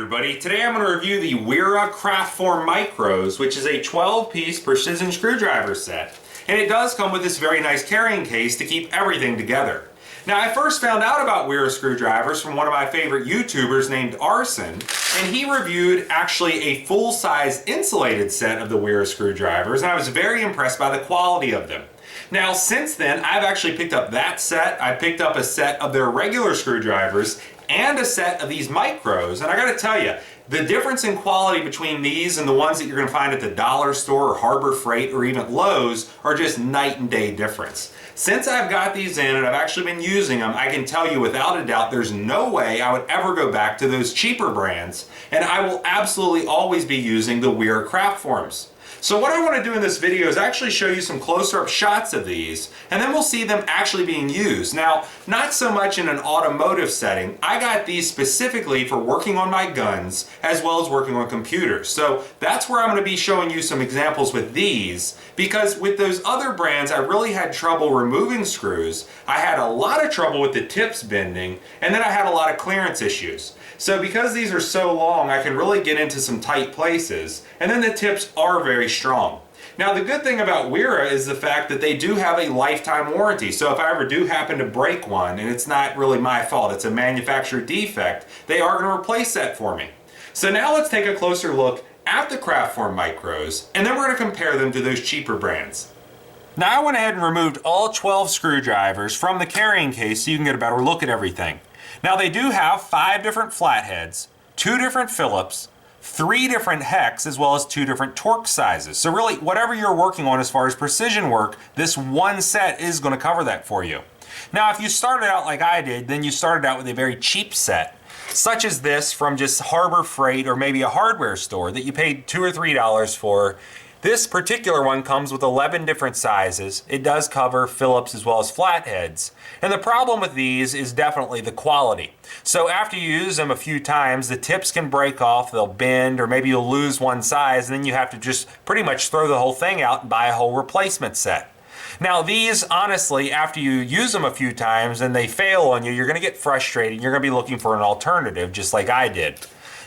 everybody. Today I'm going to review the Wera Kraftform Micros, which is a 12-piece precision screwdriver set. And it does come with this very nice carrying case to keep everything together. Now, I first found out about Wera screwdrivers from one of my favorite YouTubers named Arson, and he reviewed actually a full-size insulated set of the Wera screwdrivers, and I was very impressed by the quality of them. Now, since then, I've actually picked up that set. I picked up a set of their regular screwdrivers and a set of these micros, and I gotta tell you, the difference in quality between these and the ones that you're gonna find at the dollar store or Harbor Freight or even Lowe's are just night and day difference. Since I've got these in and I've actually been using them, I can tell you without a doubt there's no way I would ever go back to those cheaper brands, and I will absolutely always be using the Wera Kraftforms. So what I want to do in this video is actually show you some closer-up shots of these, and then we'll see them actually being used. Now, not so much in an automotive setting. I got these specifically for working on my guns as well as working on computers. So that's where I'm going to be showing you some examples with these, because with those other brands I really had trouble removing screws. I had a lot of trouble with the tips bending, and then I had a lot of clearance issues. So because these are so long, I can really get into some tight places, and then the tips are very strong. Now, the good thing about Wera is the fact that they do have a lifetime warranty. So if I ever do happen to break one, and it's not really my fault, it's a manufacturer defect, they are going to replace that for me. So now let's take a closer look at the Kraftform Micros, and then we're going to compare them to those cheaper brands. Now I went ahead and removed all 12 screwdrivers from the carrying case so you can get a better look at everything. Now they do have 5 different flatheads, 2 different Phillips, 3 different hex, as well as 2 different torque sizes. So really, whatever you're working on as far as precision work, this one set is going to cover that for you. Now if you started out like I did, then you started out with a very cheap set, such as this from just Harbor Freight or maybe a hardware store that you paid $2 or $3 for. This particular one comes with 11 different sizes. It does cover Phillips as well as flatheads. And the problem with these is definitely the quality. So after you use them a few times, the tips can break off, they'll bend, or maybe you'll lose one size, and then you have to just pretty much throw the whole thing out and buy a whole replacement set. Now these, honestly, after you use them a few times and they fail on you, you're going to get frustrated. You're going to be looking for an alternative, just like I did.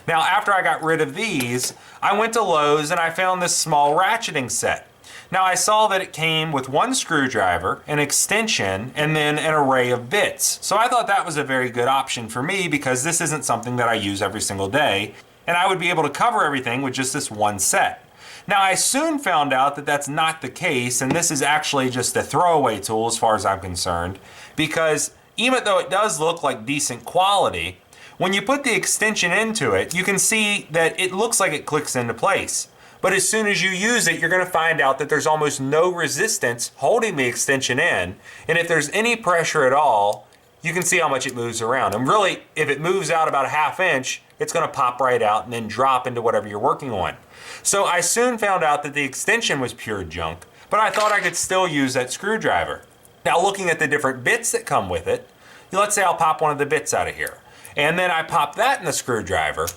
Now, after I got rid of these, I went to Lowe's and I found this small ratcheting set. Now, I saw that it came with 1 screwdriver, an extension, and then an array of bits. So I thought that was a very good option for me because this isn't something that I use every single day, and I would be able to cover everything with just this one set. Now, I soon found out that that's not the case, and this is actually just a throwaway tool as far as I'm concerned, because even though it does look like decent quality, when you put the extension into it, you can see that it looks like it clicks into place. But as soon as you use it, you're going to find out that there's almost no resistance holding the extension in. And if there's any pressure at all, you can see how much it moves around. And really, if it moves out about a ½ inch, it's going to pop right out and then drop into whatever you're working on. So I soon found out that the extension was pure junk, but I thought I could still use that screwdriver. Now, looking at the different bits that come with it, let's say I'll pop one of the bits out of here. And then I pop that in the screwdriver.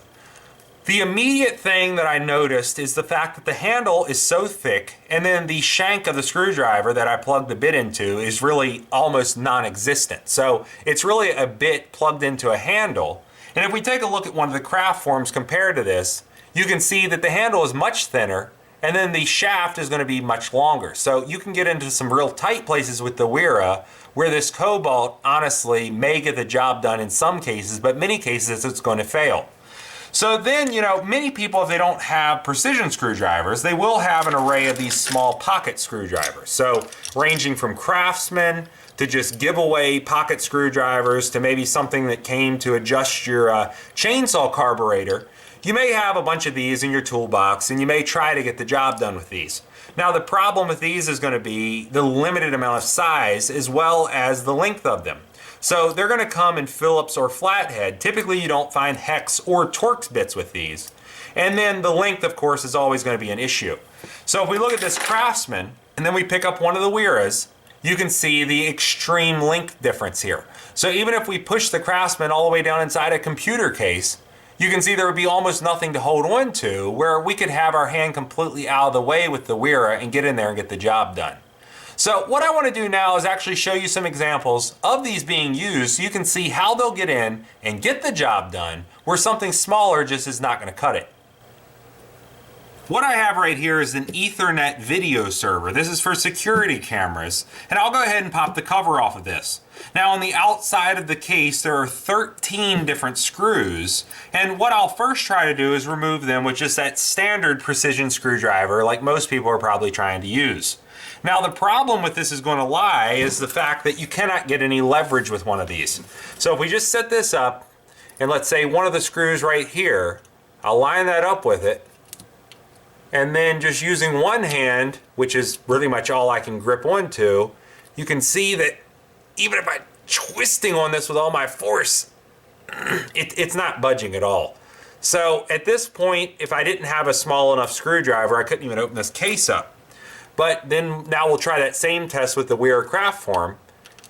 The immediate thing that I noticed is the fact that the handle is so thick, and then the shank of the screwdriver that I plugged the bit into is really almost non-existent. So it's really a bit plugged into a handle. And if we take a look at one of the Kraftforms compared to this, you can see that the handle is much thinner, and then the shaft is going to be much longer. So you can get into some real tight places with the Wera, where this Cobalt honestly may get the job done in some cases, but many cases it's going to fail. So then, many people, if they don't have precision screwdrivers, they will have an array of these small pocket screwdrivers. So ranging from Craftsman to just giveaway pocket screwdrivers to maybe something that came to adjust your chainsaw carburetor. You may have a bunch of these in your toolbox, and you may try to get the job done with these. Now, the problem with these is going to be the limited amount of size as well as the length of them. So they're going to come in Phillips or flathead. Typically, you don't find hex or Torx bits with these. And then the length, of course, is always going to be an issue. So if we look at this Craftsman, and then we pick up one of the Weras, you can see the extreme length difference here. So even if we push the Craftsman all the way down inside a computer case, you can see there would be almost nothing to hold on to, where we could have our hand completely out of the way with the Wera and get in there and get the job done. So what I want to do now is actually show you some examples of these being used so you can see how they'll get in and get the job done where something smaller just is not going to cut it. What I have right here is an Ethernet video server. This is for security cameras, and I'll go ahead and pop the cover off of this. Now on the outside of the case there are 13 different screws, and what I'll first try to do is remove them with just that standard precision screwdriver like most people are probably trying to use. Now the problem with this is going to lie is the fact that you cannot get any leverage with one of these. So if we just set this up, and let's say one of the screws right here, I'll line that up with it, and then just using one hand, which is really much all I can grip onto, you can see that even if I'm twisting on this with all my force, it's not budging at all. So at this point, if I didn't have a small enough screwdriver, I couldn't even open this case up. But then now we'll try that same test with the Wera Kraftform.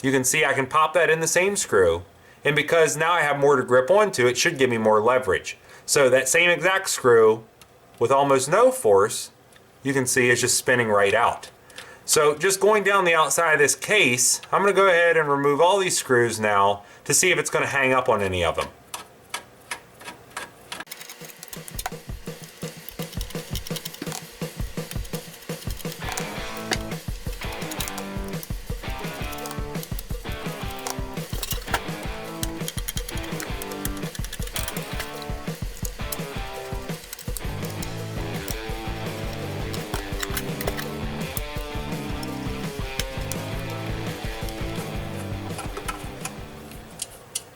You can see I can pop that in the same screw, and because now I have more to grip onto, it should give me more leverage. So that same exact screw, with almost no force, you can see it's just spinning right out. So just going down the outside of this case, I'm going to go ahead and remove all these screws now to see if it's going to hang up on any of them.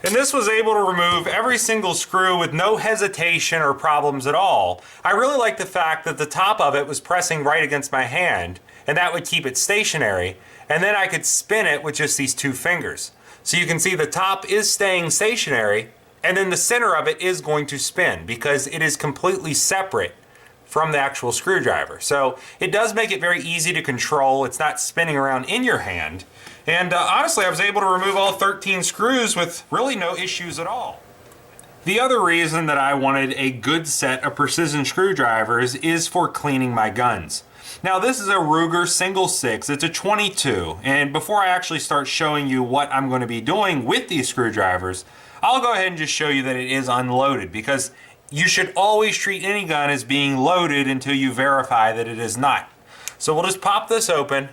And this was able to remove every single screw with no hesitation or problems at all. I really like the fact that the top of it was pressing right against my hand, and that would keep it stationary, and then I could spin it with just these two fingers. So you can see the top is staying stationary, and then the center of it is going to spin because it is completely separate from the actual screwdriver. So it does make it very easy to control. It's not spinning around in your hand. And honestly, I was able to remove all 13 screws with really no issues at all. The other reason that I wanted a good set of precision screwdrivers is for cleaning my guns. Now this is a Ruger single 6, it's a 22, and before I actually start showing you what I'm going to be doing with these screwdrivers, I'll go ahead and just show you that it is unloaded, because you should always treat any gun as being loaded until you verify that it is not. So we'll just pop this open.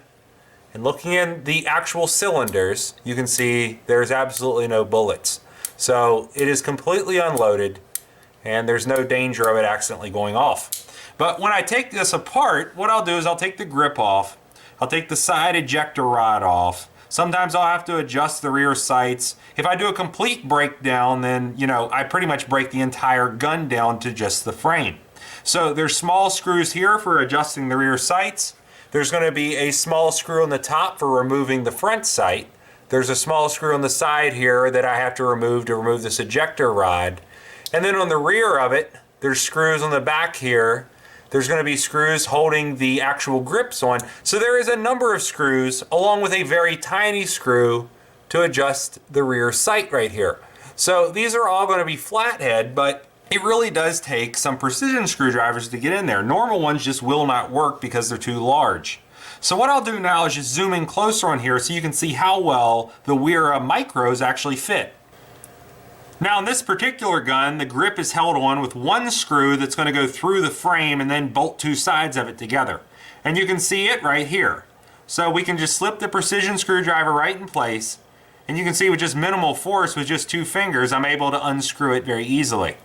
And looking in the actual cylinders, you can see there's absolutely no bullets. So it is completely unloaded, and there's no danger of it accidentally going off. But when I take this apart, what I'll do is I'll take the grip off, I'll take the side ejector rod off. Sometimes I'll have to adjust the rear sights. If I do a complete breakdown, then I pretty much break the entire gun down to just the frame. So there's small screws here for adjusting the rear sights. There's going to be a small screw on the top for removing the front sight. There's a small screw on the side here that I have to remove this ejector rod. And then on the rear of it, there's screws on the back here. There's going to be screws holding the actual grips on. So there is a number of screws along with a very tiny screw to adjust the rear sight right here. So these are all going to be flathead, but it really does take some precision screwdrivers to get in there. Normal ones just will not work because they're too large. So what I'll do now is just zoom in closer on here so you can see how well the Wera micros actually fit. Now in this particular gun, the grip is held on with one screw that's going to go through the frame and then bolt two sides of it together. And you can see it right here. So we can just slip the precision screwdriver right in place, and you can see with just minimal force, with just two fingers, I'm able to unscrew it very easily.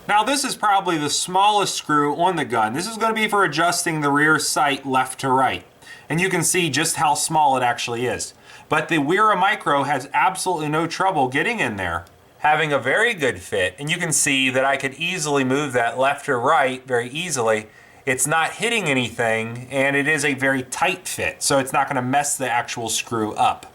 Now this is probably the smallest screw on the gun. This is going to be for adjusting the rear sight left to right. And you can see just how small it actually is. But the Wera Micro has absolutely no trouble getting in there, having a very good fit. And you can see that I could easily move that left or right very easily. It's not hitting anything, and it is a very tight fit, so it's not going to mess the actual screw up.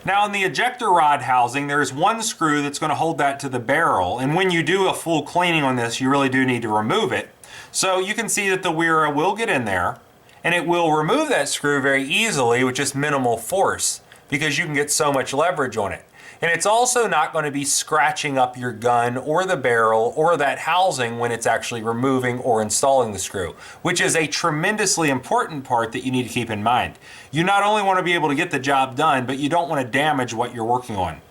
Now in the ejector rod housing, there's one screw that's going to hold that to the barrel, and when you do a full cleaning on this, you really do need to remove it. So you can see that the Wera will get in there, and it will remove that screw very easily with just minimal force, because you can get so much leverage on it. And it's also not going to be scratching up your gun or the barrel or that housing when it's actually removing or installing the screw, which is a tremendously important part that you need to keep in mind. You not only want to be able to get the job done, but you don't want to damage what you're working on.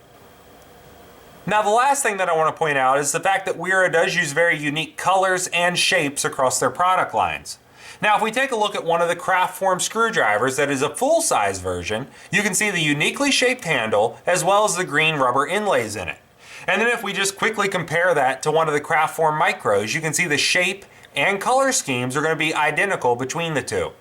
Now, the last thing that I want to point out is the fact that Wera does use very unique colors and shapes across their product lines. Now, if we take a look at one of the Kraftform screwdrivers that is a full-size version, you can see the uniquely shaped handle as well as the green rubber inlays in it. And then if we just quickly compare that to one of the Kraftform micros, you can see the shape and color schemes are going to be identical between the two.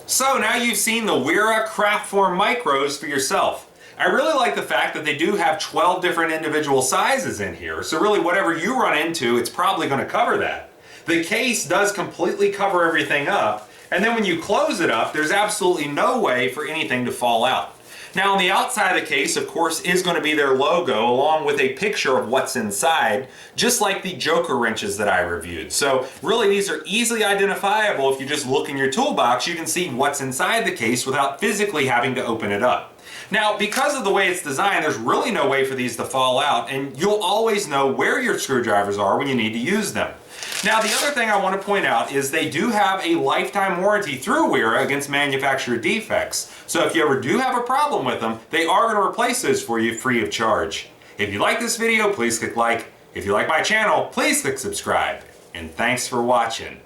So now you've seen the Wera Kraftform micros for yourself. I really like the fact that they do have 12 different individual sizes in here, so really whatever you run into, it's probably going to cover that. The case does completely cover everything up, and then when you close it up, there's absolutely no way for anything to fall out. Now on the outside of the case, of course, is going to be their logo along with a picture of what's inside, just like the Joker wrenches that I reviewed. So really these are easily identifiable. If you just look in your toolbox, you can see what's inside the case without physically having to open it up. Now, because of the way it's designed, there's really no way for these to fall out, and you'll always know where your screwdrivers are when you need to use them. Now, the other thing I want to point out is they do have a lifetime warranty through Wera against manufacturer defects. So if you ever do have a problem with them, they are going to replace those for you free of charge. If you like this video, please click like. If you like my channel, please click subscribe. And thanks for watching.